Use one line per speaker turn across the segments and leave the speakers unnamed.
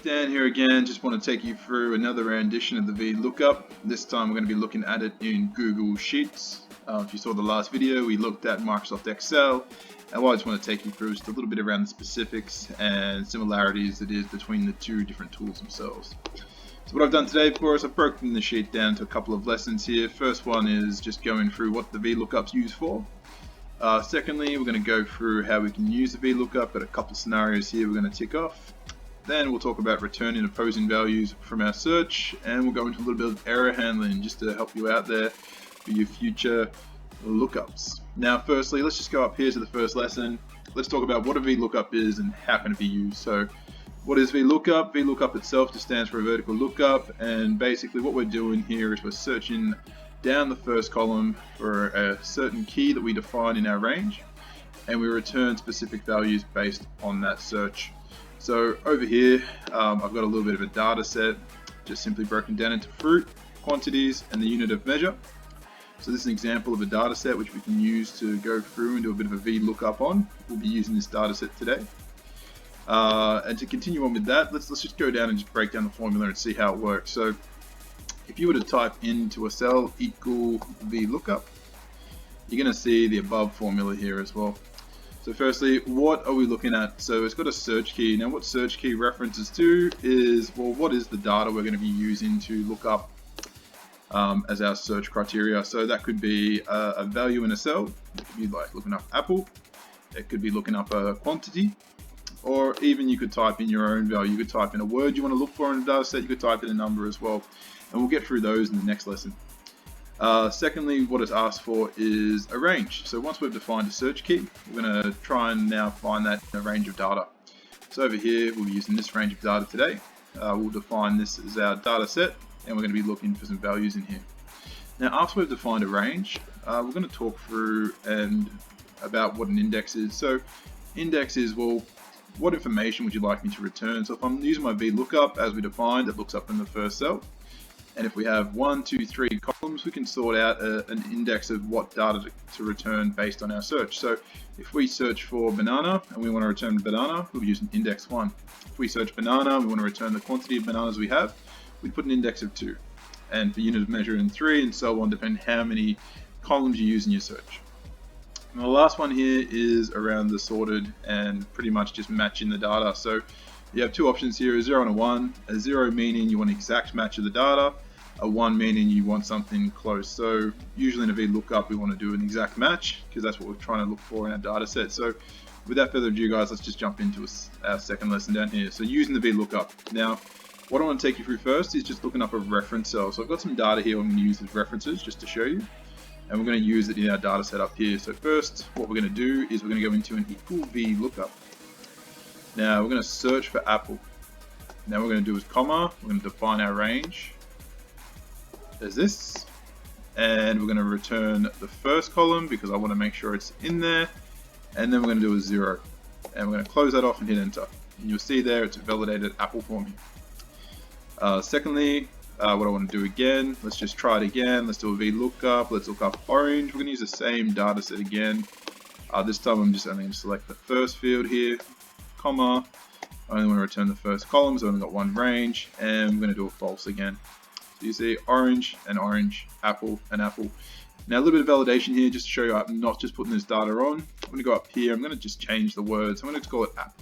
Dan here again, just want to take you through another rendition of the VLOOKUP. This time we're going to be looking at it in Google Sheets. If you saw the last video, we looked at Microsoft Excel, and what I just want to take you through is just a little bit around the specifics and similarities that is between the two different tools themselves. So what I've done today, of course, I've broken the sheet down to a couple of lessons here. First one is just going through what the VLOOKUP's used for. Secondly, we're going to go through how we can use the VLOOKUP, got a couple of scenarios here we're going to tick off. Then we'll talk about returning opposing values from our search, and we'll go into a little bit of error handling just to help you out there for your future lookups. Now firstly, let's just go up here to the first lesson. Let's talk about what a VLOOKUP is and how can it be used. So what is VLOOKUP? VLOOKUP itself just stands for a vertical lookup, and basically what we're doing here is we're searching down the first column for a certain key that we define in our range, and we return specific values based on that search. So over here, I've got a little bit of a data set, just simply broken down into fruit, quantities, and the unit of measure. So this is an example of a data set which we can use to go through and do a bit of a VLOOKUP on. We'll be using this data set today. And to continue on with that, let's just go down and just break down the formula and see how it works. So if you were to type into a cell equal VLOOKUP, you're going to see the above formula here as well. So firstly, what are we looking at? So it's got a search key. Now what search key references to is, well, what is the data we're going to be using to look up as our search criteria? So that could be a value in a cell. It could be like looking up apple. It could be looking up a quantity. Or even you could type in your own value. You could type in a word you want to look for in a data set. You could type in a number as well. And we'll get through those in the next lesson. Secondly, what it's asked for is a range. So once we've defined a search key, we're going to try and now find that in a range of data. So over here, we'll be using this range of data today. We'll define this as our data set, and we're going to be looking for some values in here. Now, after we've defined a range, we're going to talk through and about what an index is. So index is, well, what information would you like me to return? So if I'm using my VLOOKUP as we defined, it looks up in the first cell. And if we have 1, 2, 3 columns, we can sort out an index of what data to return based on our search. So if we search for banana and we want to return banana, we'll be using index 1. If we search banana and we want to return the quantity of bananas we have, we put an index of 2. And for unit of measure in 3 and so on, depending how many columns you use in your search. And the last one here is around the sorted and pretty much just matching the data. So you have two options here, a 0 and a 1. A 0 meaning you want an exact match of the data, a 1 meaning you want something close. So usually in a VLOOKUP we want to do an exact match because that's what we're trying to look for in our data set. So without further ado guys, let's just jump into our second lesson down here. So using the VLOOKUP. Now what I want to take you through first is just looking up a reference cell. So I've got some data here I'm going to use as references just to show you. And we're going to use it in our data set up here. So first what we're going to do is we're going to go into an equal VLOOKUP. Now we're going to search for apple. Now what we're going to do is comma, we're going to define our range as this, and we're going to return the first column because I want to make sure it's in there, and then we're going to do a 0, and we're going to close that off and hit enter, and you'll see there it's validated apple for me. Secondly, what I want to do again, let's just try it again. Let's do a VLOOKUP. Let's look up orange. We're going to use the same data set again. This time I'm just only going to select the first field here, comma, I only want to return the first column, so I've only got one range, and I'm going to do a false again. So you see orange and orange, apple and apple. Now a little bit of validation here just to show you I'm not just putting this data on. I'm going to go up here, I'm going to just change the words. I'm going to call it app.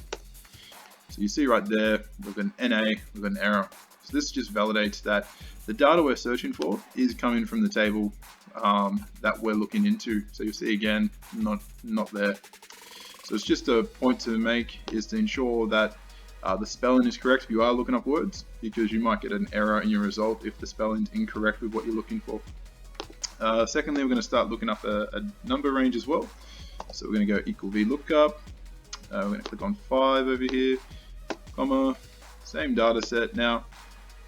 So you see right there, we've got an NA, we've got an error. So this just validates that the data we're searching for is coming from the table that we're looking into. So you'll see again, not there. So it's just a point to make is to ensure that the spelling is correct if you are looking up words, because you might get an error in your result if the spelling's incorrect with what you're looking for. Secondly, we're going to start looking up a number range as well. So we're going to go equal VLOOKUP. We're going to click on 5 over here, comma, same data set. Now,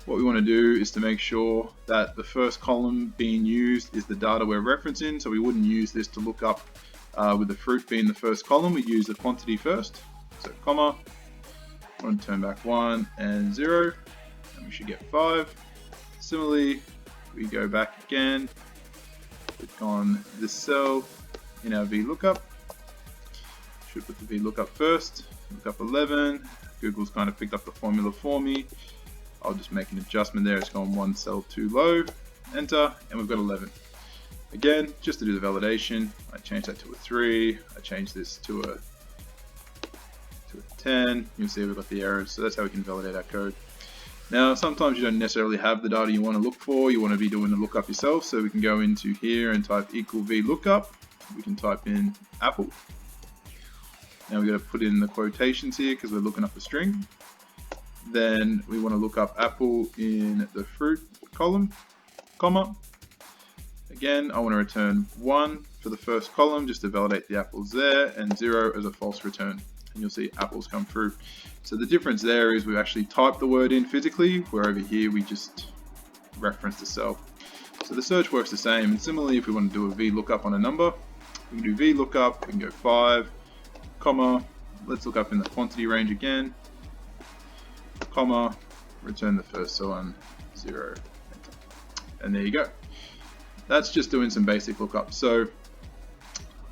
what we want to do is to make sure that the first column being used is the data we're referencing. So we wouldn't use this to look up with the fruit being the first column. We use the quantity first. So comma, I want to turn back 1 and 0, and we should get 5. Similarly, we go back again, click on this cell in our VLOOKUP. Should put the VLOOKUP first, look up 11, Google's kind of picked up the formula for me. I'll just make an adjustment there. It's gone one cell too low. Enter, and we've got 11. Again, just to do the validation, I change that to a 3. I change this to a 10. You'll see we've got the errors. So that's how we can validate our code. Now, sometimes you don't necessarily have the data you want to look for. You want to be doing the lookup yourself. So we can go into here and type equal VLOOKUP. We can type in Apple. Now we've got to put in the quotations here because we're looking up a string. Then we want to look up Apple in the fruit column, comma. Again, I want to return 1 for the first column just to validate the apples there, and 0 as a false return. And you'll see apples come through. So the difference there is we've actually typed the word in physically, where over here we just reference the cell. So the search works the same. And similarly, if we want to do a VLOOKUP on a number, we can do VLOOKUP, we can go 5, comma, let's look up in the quantity range again, comma, return the first cell on 0, enter. And there you go. That's just doing some basic lookup. So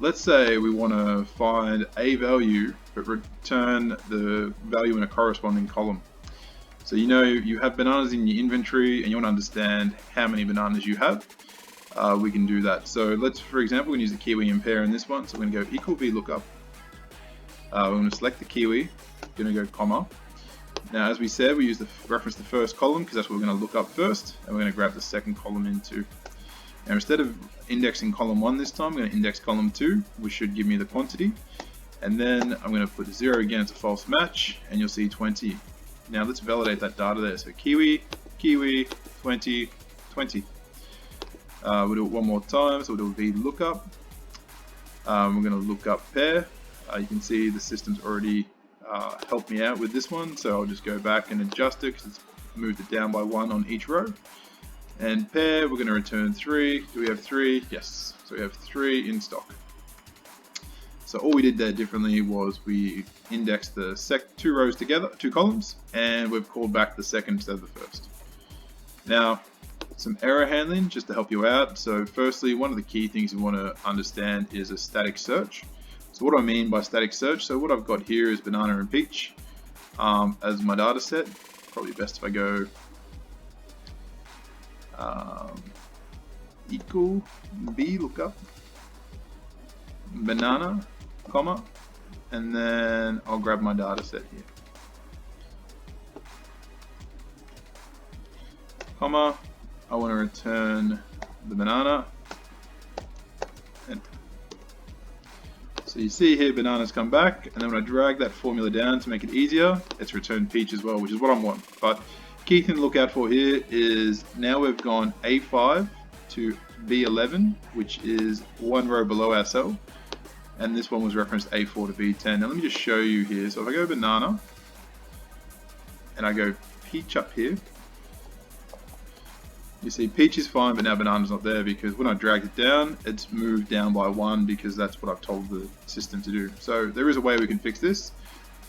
let's say we want to find a value but return the value in a corresponding column. So you know you have bananas in your inventory and you want to understand how many bananas you have. We can do that. So let's, for example, we can use the kiwi and pear in this one. So we're going to go equal VLOOKUP. We're going to select the kiwi, we're going to go comma. Now as we said, we use the reference the first column because that's what we're going to look up first, and we're going to grab the second column into. Now instead of indexing column 1 this time, I'm going to index column 2, which should give me the quantity. And then I'm going to put 0 again as a false match, and you'll see 20. Now let's validate that data there. So kiwi, kiwi, 20, 20. We'll do it one more time, so we'll do a VLOOKUP. We're going to look up pear. You can see the system's already helped me out with this one, so I'll just go back and adjust it because it's moved it down by 1 on each row. And pear, we're going to return 3. Do we have 3? Yes. So we have 3 in stock. So all we did there differently was we indexed the 2 rows together, 2 columns, and we've called back the second instead of the first. Now, some error handling just to help you out. So firstly, one of the key things you want to understand is a static search. So what do I mean by static search? So what I've got here is banana and peach as my data set. Probably best if I go equal VLOOKUP banana, comma, and then I'll grab my data set here, comma. I want to return the banana, enter. So you see here bananas come back, and then when I drag that formula down to make it easier, it's returned peach as well, which is what I want. But key thing to look out for here is now we've gone A5 to B11, which is 1 row below our cell, and this one was referenced A4 to B10. Now let me just show you here. So if I go banana and I go peach up here, you see peach is fine, but now banana's not there because when I dragged it down, it's moved down by 1 because that's what I've told the system to do. So there is a way we can fix this.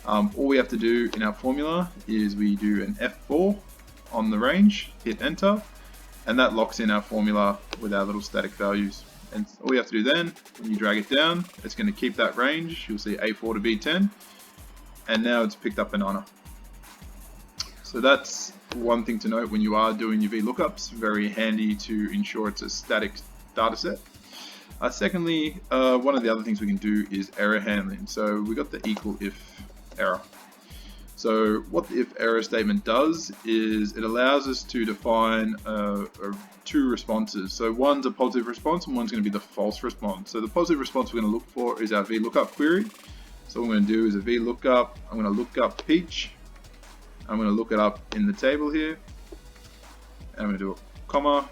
All we have to do in our formula is we do an F4 on the range, hit enter, and that locks in our formula with our little static values. And all we have to do then, when you drag it down, it's going to keep that range. You'll see A4 to B10, and now it's picked up banana. So that's one thing to note when you are doing your VLOOKUPs. Very handy to ensure it's a static data set. Secondly, one of the other things we can do is error handling. So we got the equal if error. So what the if error statement does is it allows us to define 2 responses. So one's a positive response and one's going to be the false response. So the positive response we're going to look for is our VLOOKUP query. So what I'm going to do is a VLOOKUP. I'm going to look up peach. I'm going to look it up in the table here. I'm going to do a comma,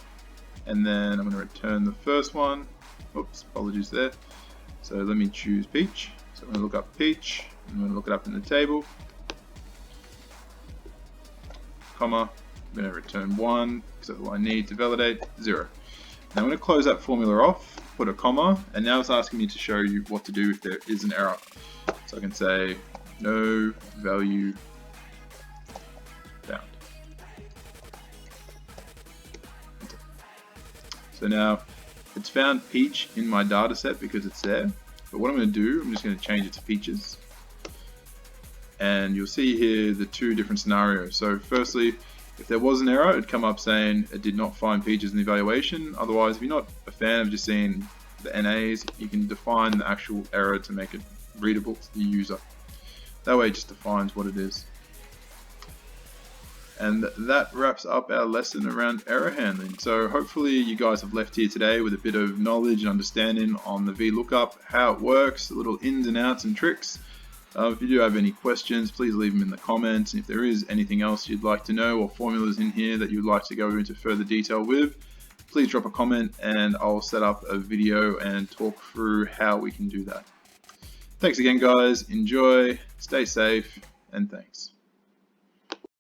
and then I'm going to return the first one. Oops, apologies there. So let me choose peach. So I'm going to look up peach. I'm going to look it up in the table. Comma. I'm going to return 1 because that's all I need to validate. 0. Now I'm going to close that formula off, put a comma, and now it's asking me to show you what to do if there is an error. So I can say no value found. So now it's found peach in my data set because it's there. But what I'm going to do, I'm just going to change it to peaches. and you'll see here the two different scenarios. So firstly, if there was an error, it'd come up saying it did not find features in the evaluation. Otherwise, if you're not a fan of just seeing the NAs, you can define the actual error to make it readable to the user. That way it just defines what it is. And that wraps up our lesson around error handling. So hopefully you guys have left here today with a bit of knowledge and understanding on the VLOOKUP, how it works, the little ins and outs and tricks. If you do have any questions, please leave them in the comments. If there is anything else you'd like to know or formulas in here that you'd like to go into further detail with, please drop a comment and I'll set up a video and talk through how we can do that. Thanks again guys, enjoy, stay safe, and thanks.